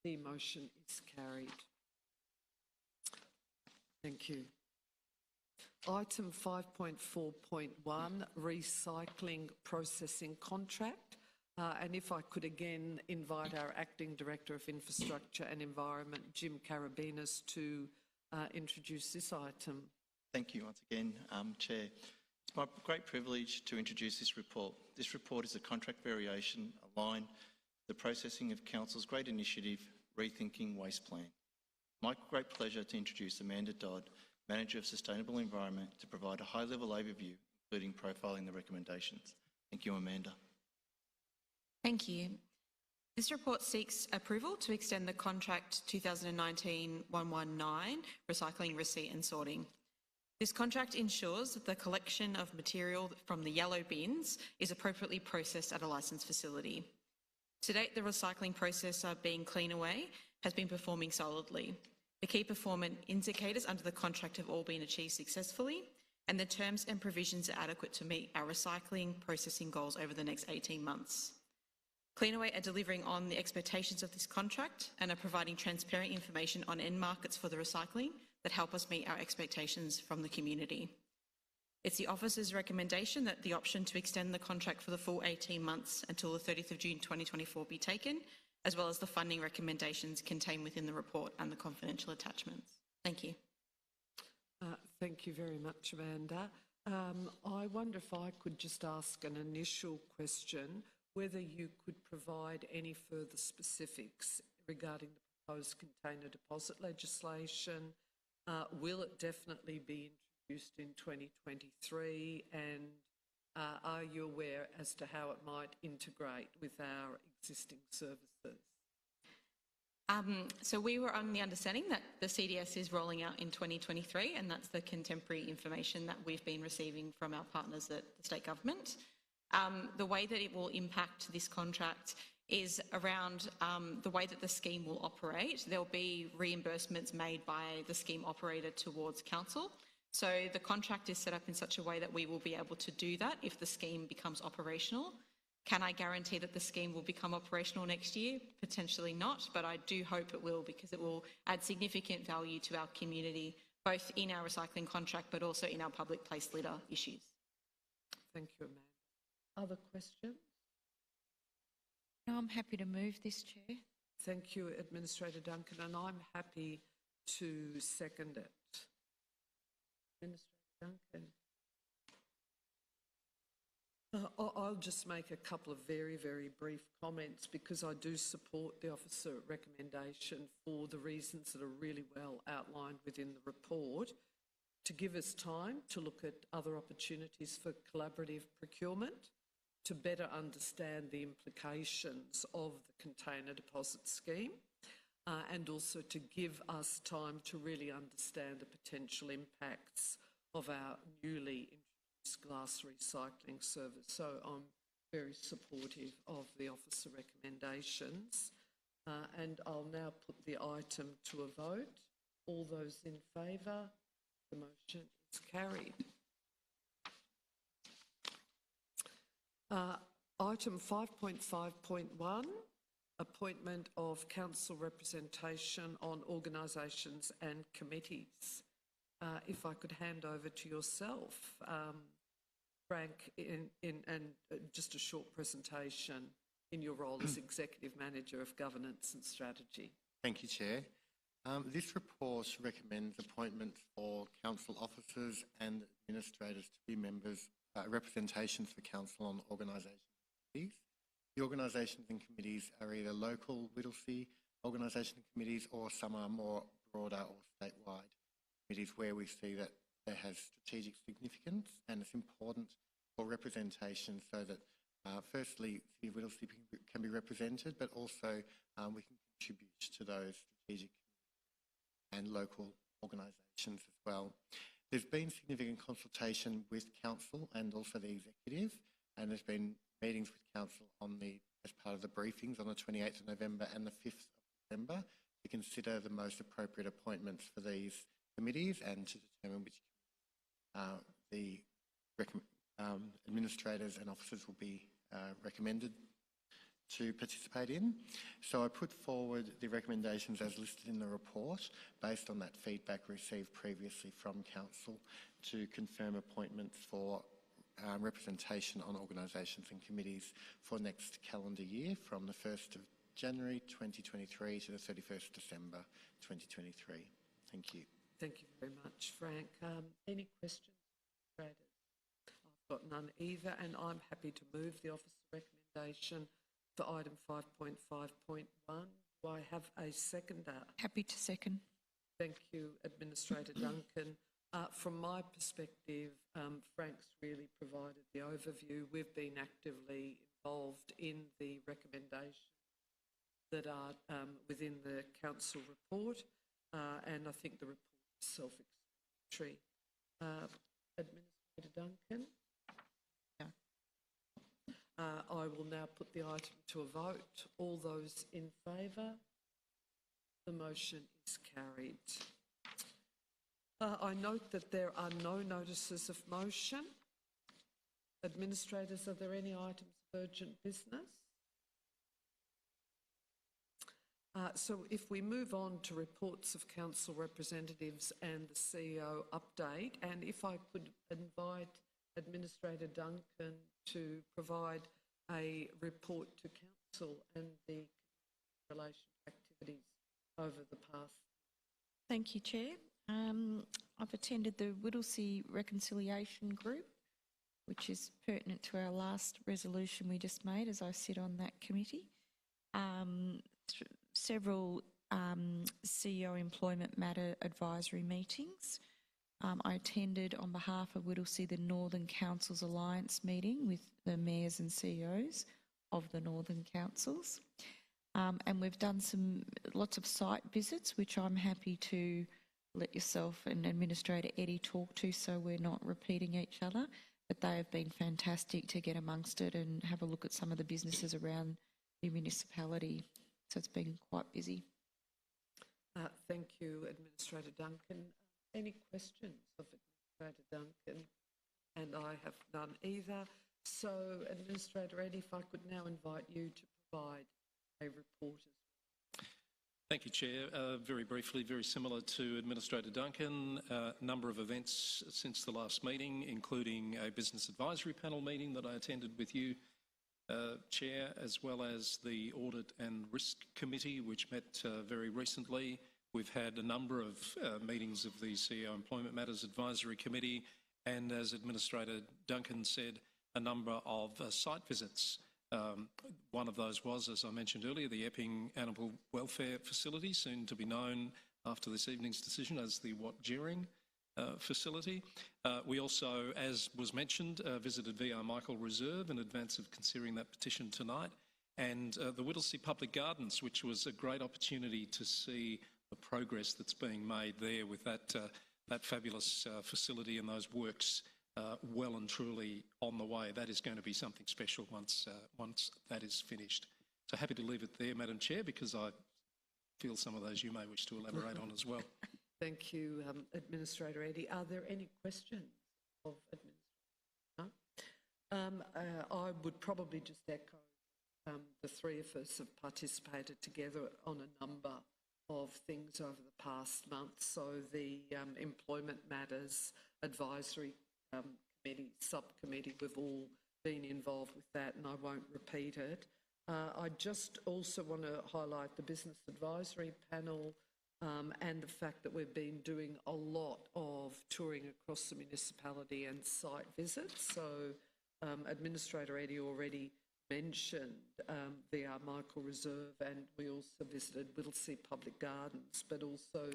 The motion is carried. Thank you. Item 5.4.1, recycling processing contract. And if I could again invite our Acting Director of Infrastructure and Environment, Jim Carabinas, to introduce this item. Thank you once again, Chair. It's It's my great privilege to introduce this report. This report is a contract variation aligned with the processing of Council's great initiative, Rethinking Waste Plan. My great pleasure to introduce Amanda Dodd, Manager of Sustainable Environment, to provide a high-level overview, including profiling the recommendations. Thank you, Amanda. Thank you. This report seeks approval to extend the contract 2019-119 recycling, receipt and sorting. This contract ensures that the collection of material from the yellow bins is appropriately processed at a licensed facility. To date, the recycling processor, being Cleanaway, has been performing solidly. The key performance indicators under the contract have all been achieved successfully, and the terms and provisions are adequate to meet our recycling processing goals over the next 18 months. Cleanaway are delivering on the expectations of this contract and are providing transparent information on end markets for the recycling that help us meet our expectations from the community. It's the officer's recommendation that the option to extend the contract for the full 18 months until the 30th of June 2024 be taken, as well as the funding recommendations contained within the report and the confidential attachments. Thank you. Thank you very much, Amanda. I wonder if I could just ask an initial question, whether you could provide any further specifics regarding the proposed container deposit legislation. Will it definitely be introduced in 2023, and are you aware as to how it might integrate with our existing services? So we were on the understanding that the CDS is rolling out in 2023, and that's the contemporary information that we've been receiving from our partners at the state government. The way that it will impact this contract is around the way that the scheme will operate. There'll be reimbursements made by the scheme operator towards council. So the contract is set up in such a way that we will be able to do that if the scheme becomes operational. Can I guarantee that the scheme will become operational next year? Potentially not, but I do hope it will, because it will add significant value to our community, both in our recycling contract but also in our public place litter issues. Thank you, Amanda. Other questions? No, I'm happy to move this, Chair. Thank you, Administrator Duncan, and I'm happy to second it. Administrator Duncan. I'll just make a couple of very, very brief comments, because I do support the officer recommendation for the reasons that are really well outlined within the report, to give us time to look at other opportunities for collaborative procurement, to better understand the implications of the container deposit scheme, and also to give us time to really understand the potential impacts of our newly introduced glass recycling service. So I'm very supportive of the officer recommendations, and I'll now put the item to a vote. All those in favour? The motion is carried. Item 5.5.1, appointment of council representation on organisations and committees. If I could hand over to yourself, Frank, and just a short presentation in your role as Executive Manager of Governance and Strategy. Thank you, Chair. This report recommends appointments for council officers and administrators to be members, representations for council on organisation committees. The organisations and committees are either local Whittlesea organisation committees, or some are more broader or statewide committees where we see that there has strategic significance, and it's important for representation so that firstly City of Whittlesea can be represented, but also we can contribute to those strategic and local organisations as well. There's been significant consultation with council and also the executive, and there's been meetings with council as part of the briefings on the 28th of November and the 5th of December to consider the most appropriate appointments for these committees and to determine which the administrators and officers will be recommended to participate in. So I put forward the recommendations as listed in the report based on that feedback received previously from council to confirm appointments for representation on organisations and committees for next calendar year from the 1st of January 2023 to the 31st December 2023. Thank you. Thank you very much, Frank. Any questions? Got none either, and I'm happy to move the officer recommendation for item 5.5.1. Do I have a seconder? Happy to second. Thank you, Administrator Duncan. From my perspective, Frank's really provided the overview. We've been actively involved in the recommendations that are within the council report, and I think the report is self-explanatory. Administrator Duncan? Yeah. I will now put the item to a vote. All those in favour? The motion is carried. I note that there are no notices of motion. Administrators, are there any items of urgent business? So if we move on to reports of council representatives and the CEO update, and if I could invite Administrator Duncan to provide a report to council and the relation activities over the past. Thank you, Chair. I've attended the Whittlesea Reconciliation Group, which is pertinent to our last resolution we just made, as I sit on that committee. Several CEO employment matter advisory meetings. I attended on behalf of Whittlesea the Northern Councils Alliance meeting with the mayors and CEOs of the Northern Councils. And we've done lots of site visits, which I'm happy to let yourself and Administrator Eddie talk to, so we're not repeating each other. But they have been fantastic to get amongst it and have a look at some of the businesses around the municipality. So it's been quite busy. Thank you, Administrator Duncan. Any questions of Administrator Duncan? And I have none either. So, Administrator Eddie, if I could now invite you to provide a report. Thank you, Chair. Very briefly, very similar to Administrator Duncan, a number of events since the last meeting, including a business advisory panel meeting that I attended with you, Chair, as well as the Audit and Risk Committee, which met very recently. We've had a number of meetings of the CEO Employment Matters Advisory Committee, and as Administrator Duncan said, a number of site visits. One of those was, as I mentioned earlier, the Epping Animal Welfare Facility, soon to be known after this evening's decision as the Watjering facility. We also, as was mentioned, visited VR Michael Reserve in advance of considering that petition tonight, and the Whittlesea Public Gardens, which was a great opportunity to see the progress that's being made there with that fabulous facility and those works well and truly on the way. That is going to be something special once that is finished. So happy to leave it there, Madam Chair, because I feel some of those you may wish to elaborate on as well. Thank you, Administrator Eddie. Are there any questions of Administrator? No? I would probably just echo the three of us have participated together on a number of things over the past month. So the Employment Matters Advisory Committee, subcommittee, we've all been involved with that, and I won't repeat it. I just also want to highlight the Business Advisory Panel and the fact that we've been doing a lot of touring across the municipality and site visits. So Administrator Eddie already mentioned VR Michael Reserve, and we also visited Whittlesea Public Gardens, but also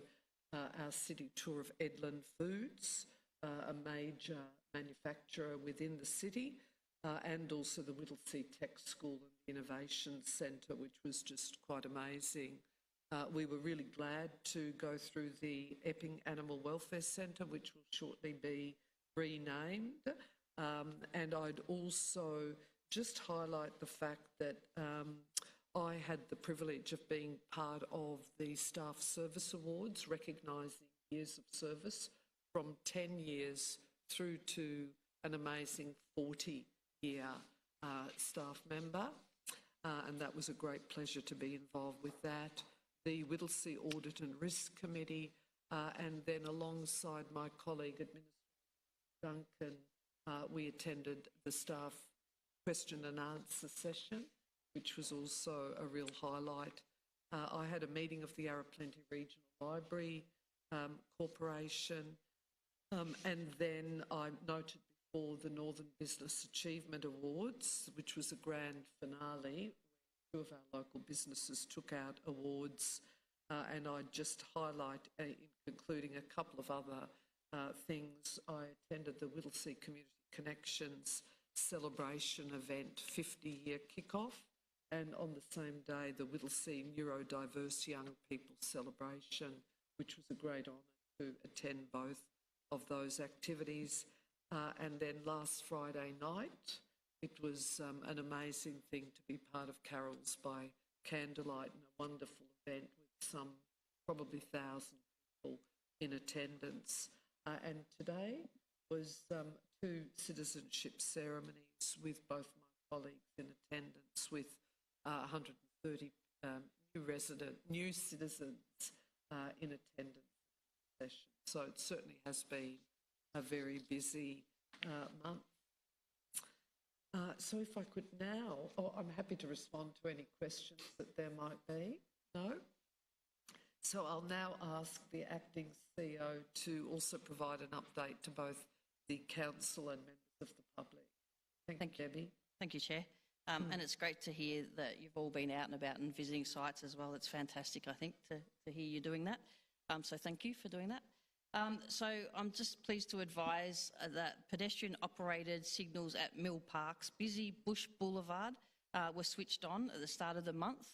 our city tour of Edlin Foods, a major manufacturer within the city, and also the Whittlesea Tech School and the Innovation Centre, which was just quite amazing. We were really glad to go through the Epping Animal Welfare Centre, which will shortly be renamed. And I'd also just highlight the fact that I had the privilege of being part of the Staff Service Awards, recognising years of service from 10 years through to an amazing 40-year staff member. And that was a great pleasure to be involved with that. The Whittlesea Audit and Risk Committee, and then alongside my colleague, Administrator Duncan, we attended the staff question and answer session, which was also a real highlight. I had a meeting of the Yarra Plenty Regional Library Corporation, and then I noted for the Northern Business Achievement Awards, which was a grand finale. Two of our local businesses took out awards, and I'd just highlight, in concluding a couple of other things. I attended the Whittlesea Community Connections celebration event, 50-year kickoff, and on the same day, the Whittlesea Neurodiverse Young People celebration, which was a great honour to attend both of those activities. And then last Friday night, it was an amazing thing to be part of Carols by Candlelight, and a wonderful event with some probably 1,000 people in attendance. And today was two citizenship ceremonies with both my colleagues in attendance, with 130 new citizens in attendance session. So it certainly has been a very busy month. So if I could now, I'm happy to respond to any questions that there might be. No? So I'll now ask the Acting CEO to also provide an update to both the Council and members of the public. Thank you, Debbie. Thank you, Chair. And it's great to hear that you've all been out and about and visiting sites as well. It's fantastic, I think, to hear you doing that. So thank you for doing that. So I'm just pleased to advise that pedestrian-operated signals at Mill Park's busy Bush Boulevard were switched on at the start of the month.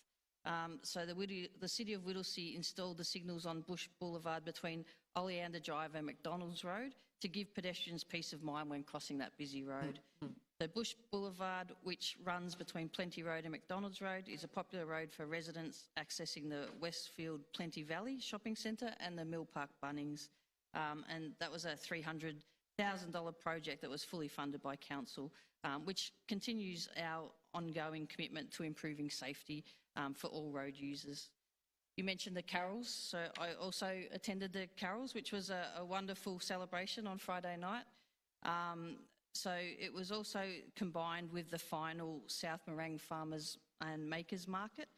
So the City of Whittlesea installed the signals on Bush Boulevard between Oleander Drive and McDonald's Road to give pedestrians peace of mind when crossing that busy road. The Bush Boulevard, which runs between Plenty Road and McDonald's Road, is a popular road for residents accessing the Westfield Plenty Valley Shopping Centre and the Mill Park Bunnings. And that was a $300,000 project that was fully funded by Council, which continues our ongoing commitment to improving safety for all road users. You mentioned the carols, so I also attended the carols, which was a wonderful celebration on Friday night. So it was also combined with the final South Morang Farmers and Makers Market,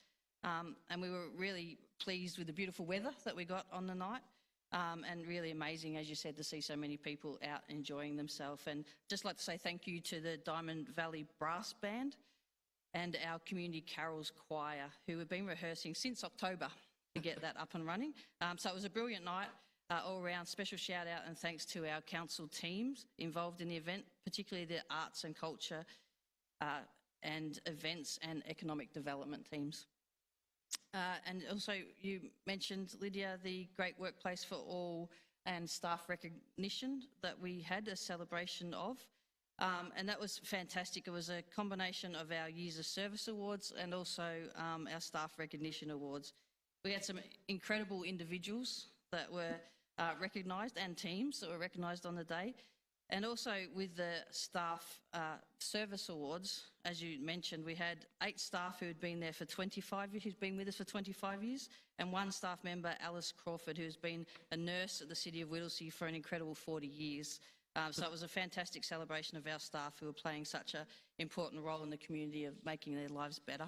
and we were really pleased with the beautiful weather that we got on the night. And really amazing, as you said, to see so many people out enjoying themselves. And just like to say thank you to the Diamond Valley Brass Band and our Community Carols Choir, who have been rehearsing since October to get that up and running. So it was a brilliant night all around. Special shout out and thanks to our council teams involved in the event, particularly the arts and culture and events and economic development teams. And also you mentioned, Lydia, the Great Workplace for All and staff recognition that we had a celebration of. And that was fantastic. It was a combination of our Years of Service Awards and also our Staff Recognition Awards. We had some incredible individuals that were recognised and teams that were recognised on the day. And also with the Staff Service Awards, as you mentioned, we had 8 staff who had been there for 25 years, who's been with us for 25 years, and 1 staff member, Alice Crawford, who's been a nurse at the City of Whittlesea for an incredible 40 years. So it was a fantastic celebration of our staff who are playing such an important role in the community of making their lives better.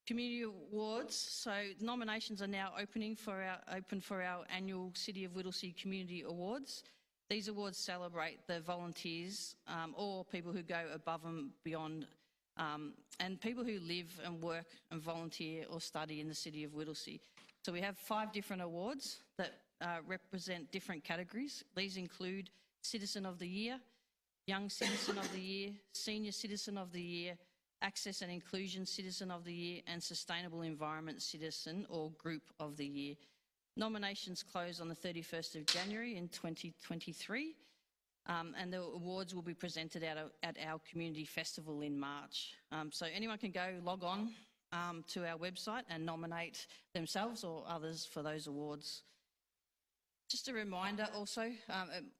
Community Awards. So nominations are now open for our annual City of Whittlesea Community Awards. These awards celebrate the volunteers or people who go above and beyond and people who live and work and volunteer or study in the City of Whittlesea. So we have 5 different awards that represent different categories. These include Citizen of the Year, Young Citizen of the Year, Senior Citizen of the Year, Access and Inclusion Citizen of the Year, and Sustainable Environment Citizen or Group of the Year. Nominations close on the 31st of January in 2023, and the awards will be presented at our community festival in March. So anyone can go log on to our website and nominate themselves or others for those awards. Just a reminder also,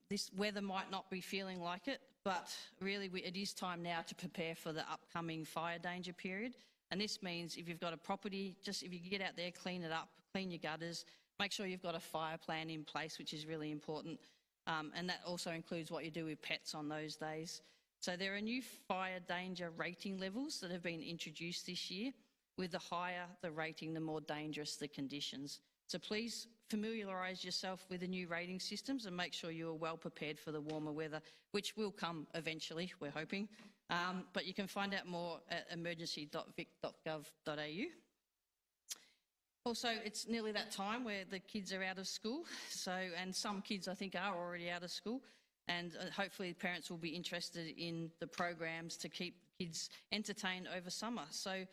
this weather might not be feeling like it, but really it is time now to prepare for the upcoming fire danger period. And this means if you've got a property, just if you get out there, clean it up, clean your gutters, make sure you've got a fire plan in place, which is really important. And that also includes what you do with pets on those days. So there are new fire danger rating levels that have been introduced this year. With the higher the rating, the more dangerous the conditions. So please familiarise yourself with the new rating systems and make sure you are well prepared for the warmer weather, which will come eventually, we're hoping. But you can find out more at emergency.vic.gov.au. Also, it's nearly that time where the kids are out of school, and some kids I think are already out of school, and hopefully parents will be interested in the programs to keep kids entertained over summer. So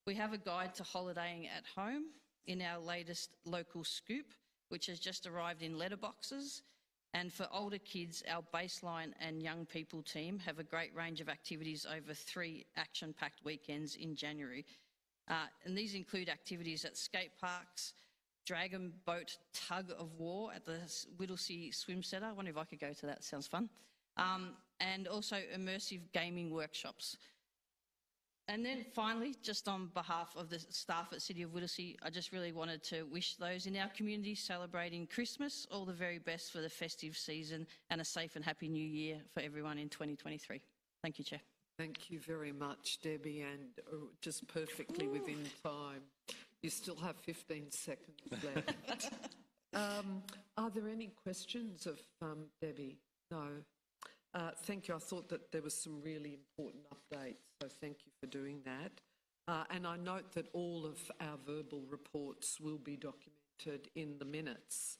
we have a guide to holidaying at home in our latest local scoop, which has just arrived in letterboxes. And for older kids, our baseline and young people team have a great range of activities over 3 action-packed weekends in January. And these include activities at skate parks, dragon boat tug of war at the Whittlesea Swim Centre. I wonder if I could go to that, sounds fun. And also immersive gaming workshops. And then finally, just on behalf of the staff at City of Whittlesea, I just really wanted to wish those in our community celebrating Christmas all the very best for the festive season and a safe and happy new year for everyone in 2023. Thank you, Chair. Thank you very much, Debbie, and just perfectly within time. You still have 15 seconds left. Are there any questions of Debbie? No. Thank you. I thought that there were some really important updates, so thank you for doing that. And I note that all of our verbal reports will be documented in the minutes.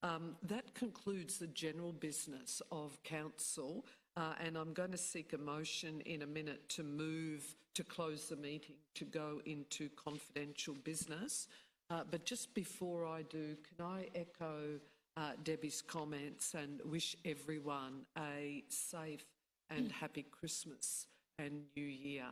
That concludes the general business of Council, and I'm going to seek a motion in a minute to move to close the meeting to go into confidential business. But just before I do, can I echo Debbie's comments and wish everyone a safe and happy Christmas and New Year.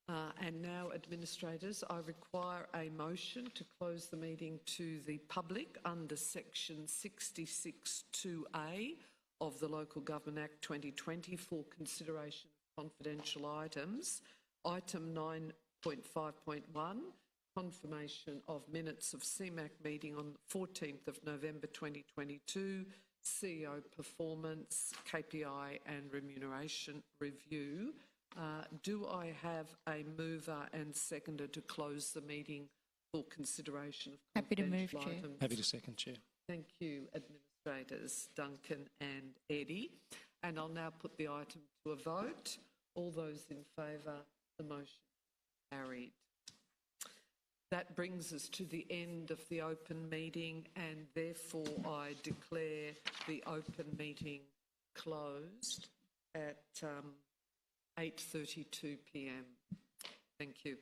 And now, administrators, I require a motion to close the meeting to the public under section 66(2)(a) of the Local Government Act 2020 for consideration of confidential items. Item 9.5.1, confirmation of minutes of CMAC meeting on the 14th of November 2022, CEO performance, KPI and remuneration review. Do I have a mover and seconder to close the meeting for consideration of confidential items? Chair. Happy to second, Chair. Thank you, administrators Duncan and Eddie. And I'll now put the item to a vote. All those in favour, the motion carried. That brings us to the end of the open meeting, and therefore I declare the open meeting closed at 8:32 p.m. Thank you.